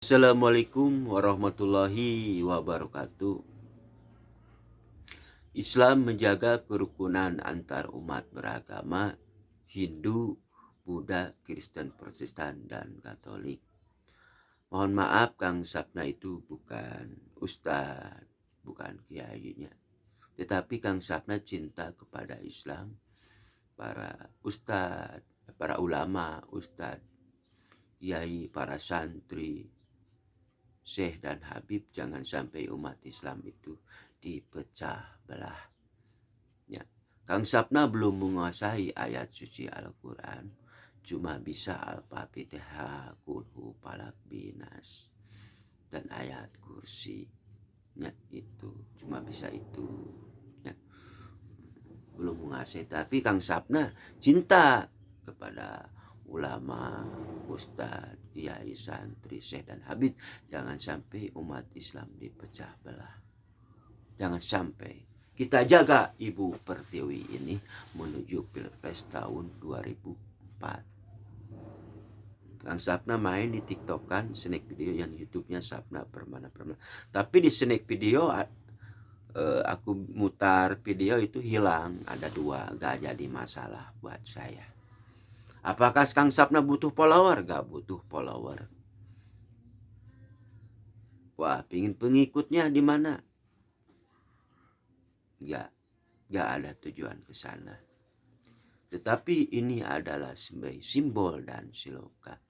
Assalamualaikum warahmatullahi wabarakatuh. Islam menjaga kerukunan antar umat beragama Hindu, Buddha, Kristen, Protestan, dan Katolik. Mohon maaf Kang Sapna itu bukan ustadz, bukan kiainya. Tetapi Kang Sapna cinta kepada Islam, para ustadz, para ulama, ustadz, kiai, para santri, Syekh dan Habib, jangan sampai umat Islam itu dipecah belah. Ya. Kang Sapna belum menguasai ayat suci Al-Quran, cuma bisa Al-Fatihah, Kulhu, Falak, Binas, dan ayat kursi. Ya, itu cuma bisa itu. Ya. Belum menguasai, tapi Kang Sapna cinta kepada ulama, ustadz, kiai, santri, syekh, dan habib. Jangan sampai umat Islam dipecah belah. Jangan sampai. Kita jaga Ibu Pertiwi ini menuju Pilpres tahun 2004. Kang Sapna main di TikTok kan, snack video yang YouTube-nya Sapna Permana. Tapi di snack video aku mutar video itu hilang, ada 2, gak jadi masalah buat saya. Apakah Kang Sapna butuh follower? Gak butuh follower. Wah, pingin pengikutnya di mana? Gak ada tujuan ke sana. Tetapi ini adalah sebagai simbol dan siloka.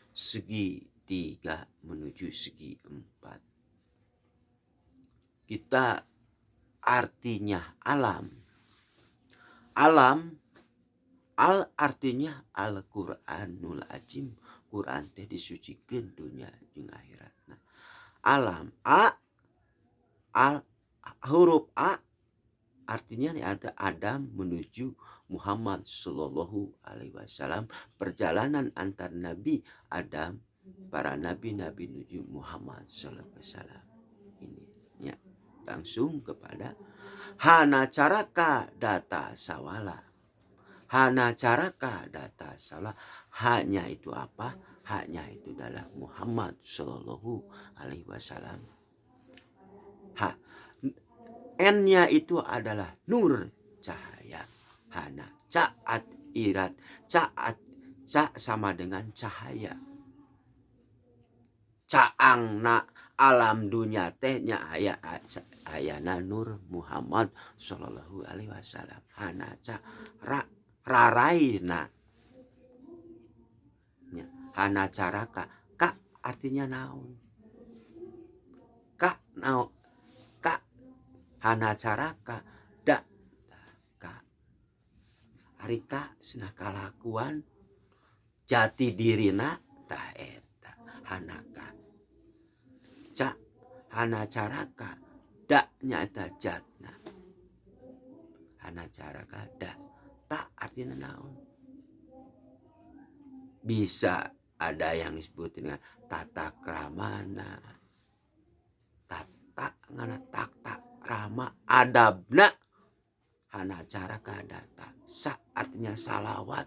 Segi 3 menuju segi 4. Kita artinya alam. Al artinya Al-Quranul Azim. Quran teh disucikeun dunia jeung akhirat. Nah, alam huruf A artinya ada Adam menuju Muhammad Sallallahu Alaihi Wasallam. Perjalanan antar Nabi Adam, para nabi-nabi menuju Muhammad Sallallahu Alaihi Wasallam. Ini ya, langsung kepada Hana caraka data sawala. Hana caraka data salah. Haknya itu apa? Haknya itu adalah Muhammad Sallallahu Alaihi Wasallam. N-nya itu adalah nur, cahaya. Hana caat irat. Ca sama dengan cahaya. Caang na alam dunia tehnya ayana nur Muhammad Sallallahu Alaihi Wasallam. Hana ca raraina. Ya, hana caraka. Kak artinya naon? Kak naon? Kak hana caraka. Da kak. Ari kak senah kalakuan jati dirina tah eta hanaka. Ca hana caraka. Da nya eta jatna. Hana caraka da. Tak artinya naon? Bisa ada yang disebut dengan tata kramana, tata ngana tata rama adabna. Hana caraka data. Sa artinya salawat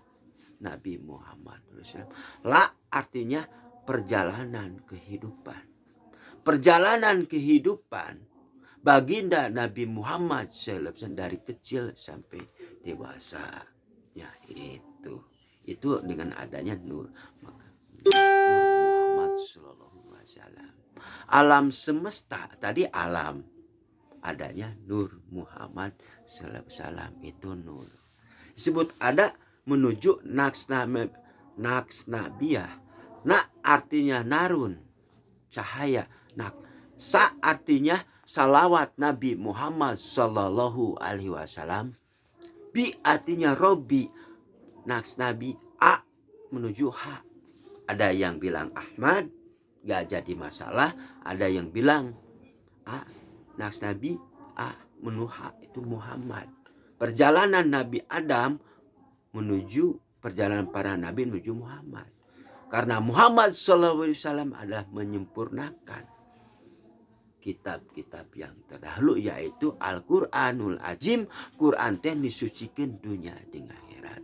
Nabi Muhammad SAW. La artinya perjalanan kehidupan. Perjalanan kehidupan baginda Nabi Muhammad SAW dari kecil sampai dewasa. Ya itu dengan adanya nur, maka nur Muhammad Sallallahu Alaihi Wasallam. Alam semesta tadi alam, adanya nur Muhammad Sallallahu Alaihi Wasallam, itu nur. Disebut ada menuju naksnabiyah. Na artinya narun, cahaya. Sa artinya salawat Nabi Muhammad Sallallahu Alaihi Wasallam. Bi artinya Robi. Naks Nabi A menuju H. Ada yang bilang Ahmad, gak jadi masalah. Ada yang bilang A, naks Nabi A menuju H, itu Muhammad. Perjalanan Nabi Adam menuju, perjalanan para nabi menuju Muhammad. Karena Muhammad SAW adalah menyempurnakan kitab-kitab yang terdahulu, yaitu Al-Quranul Azim. Quran teh disucikan dunia dengan akhirat.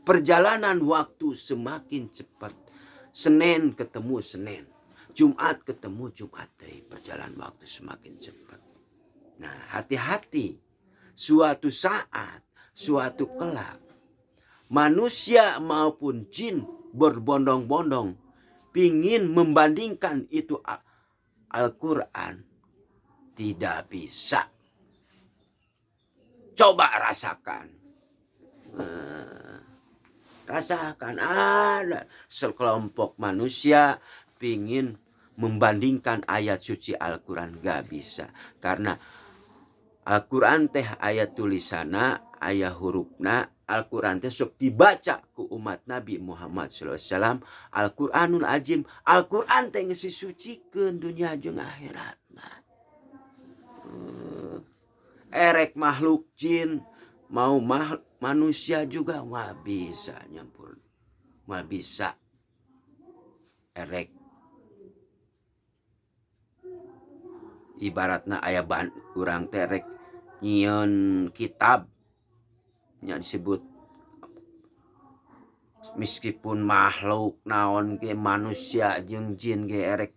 Perjalanan waktu semakin cepat. Senin ketemu Senin. Jumat ketemu Jumat deh, perjalanan waktu semakin cepat. Nah, hati-hati. Suatu saat, suatu kelak, manusia maupun jin berbondong-bondong pingin membandingkan itu Al-Quran. Tidak bisa. Coba rasakan. Rasakan ada sekelompok manusia pingin membandingkan ayat suci Al-Quran. Gak bisa. Karena Al-Quran teh ayat tulisana, ayat hurufna. Al-Quran teh sok dibaca ku umat Nabi Muhammad SAW. Al-Quranul Azim. Al-Quran teh ngesi suci ke dunia jeung akhirat. Erek makhluk jin mau manusia juga mal bisa nyampur. Mal bisa. Erek ibaratna aya urang terek nyieun kitab nya disebut meskipun makhluk naon ge manusia jeung jin ge erek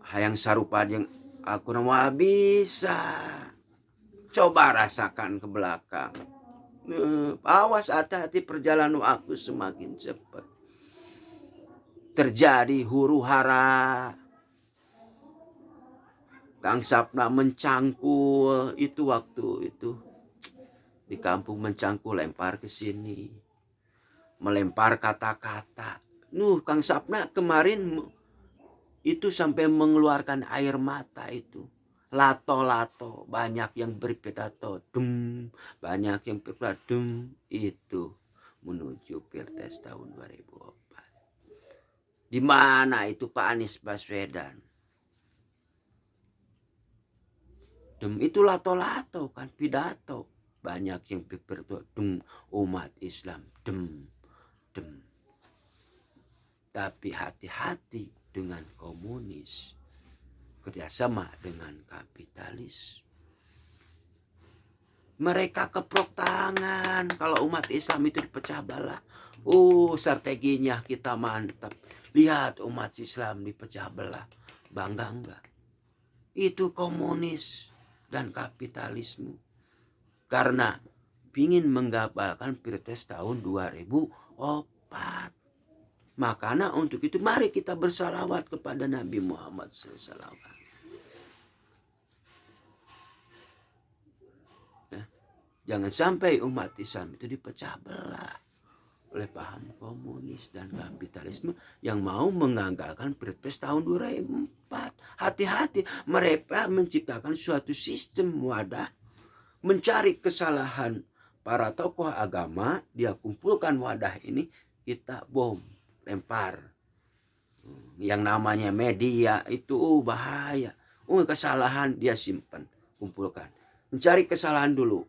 hayang sarupa jeung aku mah bisa. Coba rasakan ke belakang. Awas, hati-hati, perjalanan waktu semakin cepat. Terjadi huru hara. Kang Sapna mencangkul itu waktu itu di kampung mencangkul, lempar ke sini, melempar kata-kata. Kang Sapna kemarin itu sampai mengeluarkan air mata itu. Lato-lato, banyak yang berpidato, banyak yang berpidato, itu menuju Pilpres tahun 2004. Di mana itu Pak Anies Baswedan? Itu lato-lato kan, pidato. Banyak yang berpidato, umat Islam, Tapi hati-hati dengan komunis. Kerjasama dengan kapitalis. Mereka keprok tangan kalau umat Islam itu dipecah belah. Strateginya kita mantap. Lihat umat Islam dipecah belah. Bangga enggak? Itu komunis dan kapitalisme. Karena ingin menggabalkan Pilpres tahun 2004. Makanya untuk itu mari kita bersalawat kepada Nabi Muhammad SAW. Jangan sampai umat Islam itu dipecah belah oleh paham komunis dan kapitalisme yang mau menggagalkan Pilpres tahun 2004. Hati-hati, mereka menciptakan suatu sistem wadah, mencari kesalahan para tokoh agama, dia kumpulkan wadah ini, kita bom, lempar. Yang namanya media itu bahaya. Kesalahan dia simpan, kumpulkan. Mencari kesalahan dulu.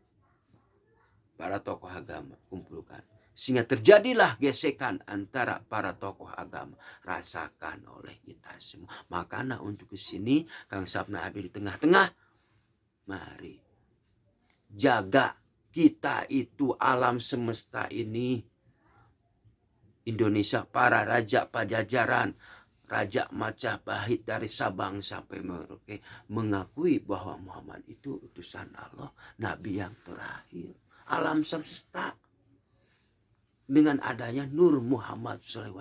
Para tokoh agama kumpulkan. Sehingga terjadilah gesekan antara para tokoh agama. Rasakan oleh kita semua. Makanya untuk kesini Kang Sapna ada di tengah-tengah. Mari jaga kita itu alam semesta ini. Indonesia, para raja Pajajaran, Raja Majapahit dari Sabang sampai Merauke mengakui bahwa Muhammad itu utusan Allah, Nabi yang terakhir. Alam semesta dengan adanya Nur Muhammad SAW.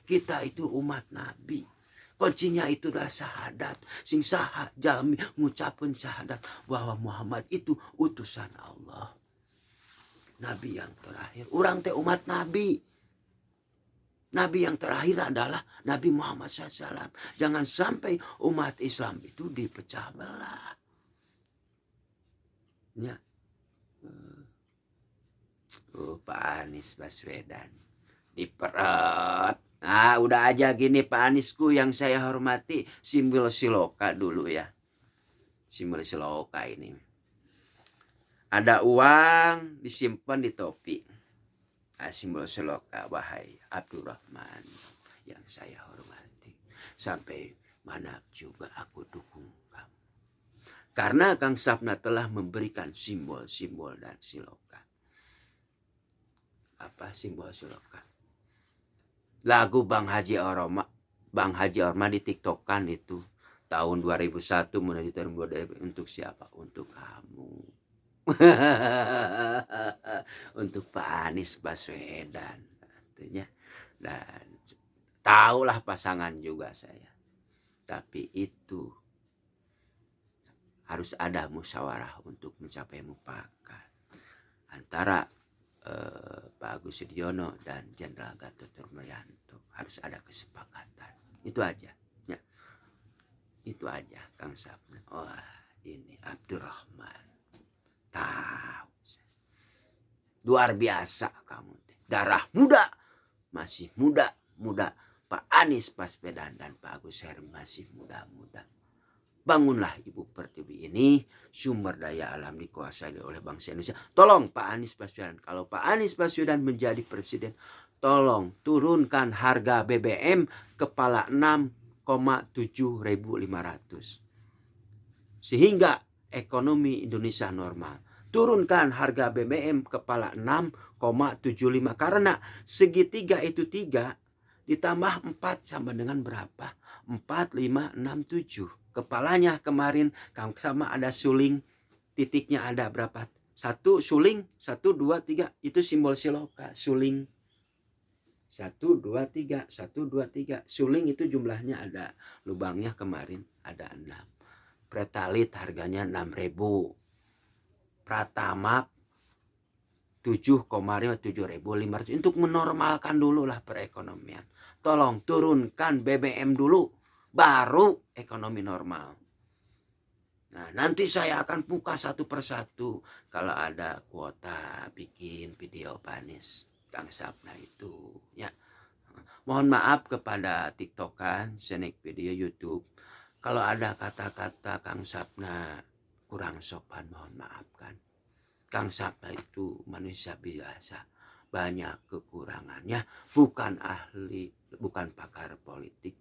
Kita itu umat Nabi. Kuncinya itu adalah syahadat. Sing saha jalmi ngucapin syahadat bahwa Muhammad itu utusan Allah, Nabi yang terakhir. Urang teh umat Nabi. Nabi yang terakhir adalah Nabi Muhammad SAW. Jangan sampai umat Islam itu dipecah belah. Ya. Pak Anies Baswedan diperot. Udah aja gini Pak Aniesku yang saya hormati. Simbol siloka dulu ya. Simbol siloka ini. Ada uang disimpan di topi. Simbol siloka Wahai Abdurrahman yang saya hormati. Sampai mana juga aku dukung kamu. Karena Kang Sapna telah memberikan simbol-simbol dan siloka. Apa simbol siloka? Lagu Bang Haji Oroma Bang Haji Orma di TikTokan itu tahun 2001 menuju tahun 2000 untuk siapa? Untuk kamu. Untuk Pak Anies Baswedan tentunya. Dan tahulah pasangan juga saya. Tapi itu harus ada musyawarah untuk mencapai mufakat antara Pak Agus Sudiono dan Jenderal Gatot Nurmantio. Harus ada kesepakatan. Itu aja. Ya. Itu aja Kang Sapna. Wah, ini Abdurrahman. Tahu. Luar biasa kamu. Darah muda. Masih muda. Pak Anies Baswedan dan Pak Agus Herim masih muda. Bangunlah Ibu Pertiwi ini, sumber daya alam dikuasai oleh bangsa Indonesia. Tolong Pak Anies Baswedan, kalau Pak Anies Baswedan menjadi presiden, tolong turunkan harga BBM kepala 6,7.500. Sehingga ekonomi Indonesia normal. Turunkan harga BBM kepala 6,75. Karena segitiga itu 3 ditambah 4 sama dengan berapa? 4, 5, 6, 7. Kepalanya kemarin sama ada suling, titiknya ada berapa? 1 suling, 1, 2, 3. Itu simbol siloka, suling. 1, 2, 3, 1, 2, 3. Suling itu jumlahnya ada. Lubangnya kemarin ada 6. Pretalit harganya 6.000. Pratama 7,500 untuk menormalkan dulu lah perekonomian. Tolong turunkan BBM dulu, baru ekonomi normal. Nah, nanti saya akan buka satu persatu. Kalau ada kuota bikin video Panis Kang Sapna itu. Ya, mohon maaf kepada TikTokan, snack video YouTube. Kalau ada kata-kata Kang Sapna kurang sopan, mohon maafkan. Kang Sapna itu manusia biasa, banyak kekurangannya, bukan ahli, bukan pakar politik.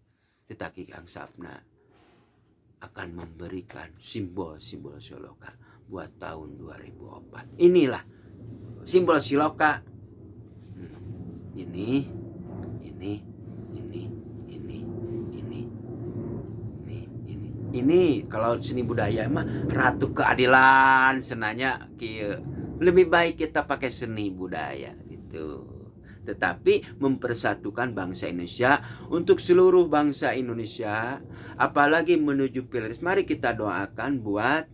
Tetapi Kang Sapna akan memberikan simbol-simbol siloka buat tahun 2004. Inilah simbol siloka. Ini kalau seni budaya mah ratu keadilan senanya kieu. Lebih baik kita pakai seni budaya gitu. Tetapi mempersatukan bangsa Indonesia untuk seluruh bangsa Indonesia, apalagi menuju Pilpres. Mari kita doakan buat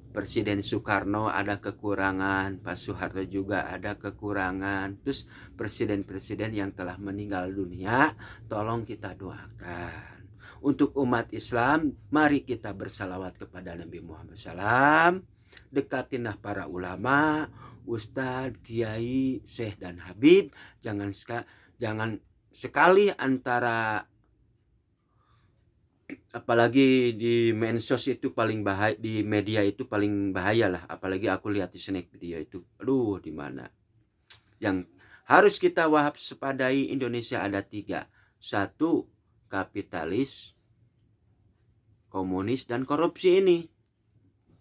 Presiden Soekarno ada kekurangan, Pak Soeharto juga ada kekurangan. Terus presiden-presiden yang telah meninggal dunia, tolong kita doakan. Untuk umat Islam, mari kita bersalawat kepada Nabi Muhammad SAW. Dekatinlah para ulama, ustadz, kiai, syekh, dan habib. Jangan sekali antara, apalagi di medsos itu paling bahaya, di media itu paling bahaya lah. Apalagi aku lihat di snack video itu. Aduh, di mana? Yang harus kita waspadai Indonesia ada 3. 1, kapitalis, komunis, dan korupsi ini.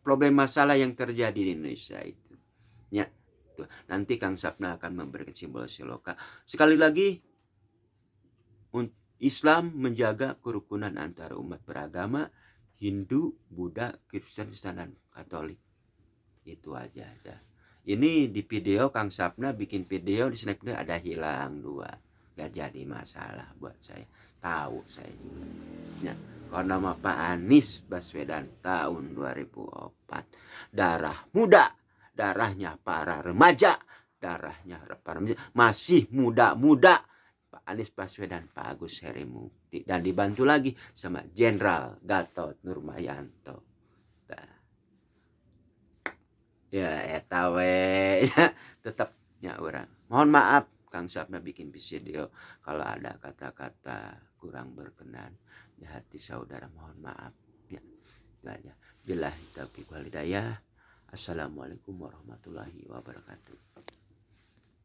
Problem masalah yang terjadi di Indonesia itu. Ya, tuh. Nanti Kang Sapna akan memberikan simbol siloka. Sekali lagi, Islam menjaga kerukunan antara umat beragama, Hindu, Buddha, Kristen, dan Katolik. Itu aja. Ini di video Kang Sapna bikin video di snack ada hilang 2. Gak jadi masalah buat saya. Tahu saya juga. Ya, karena nama Pak Anies Baswedan tahun 2004. Darah muda, darahnya para remaja, darahnya para remaja masih muda-muda. Pak Anies Baswedan, Pak Agus Harimukti, dan dibantu lagi sama Jenderal Gatot Nurmantio. Ya eta we tetapnya orang. Mohon maaf Kang Sapna bikin video kalau ada kata-kata kurang berkenan di hati saudara, mohon maaf ya. Itu aja. Billahi taufiq wal hidayah. Assalamualaikum warahmatullahi wabarakatuh.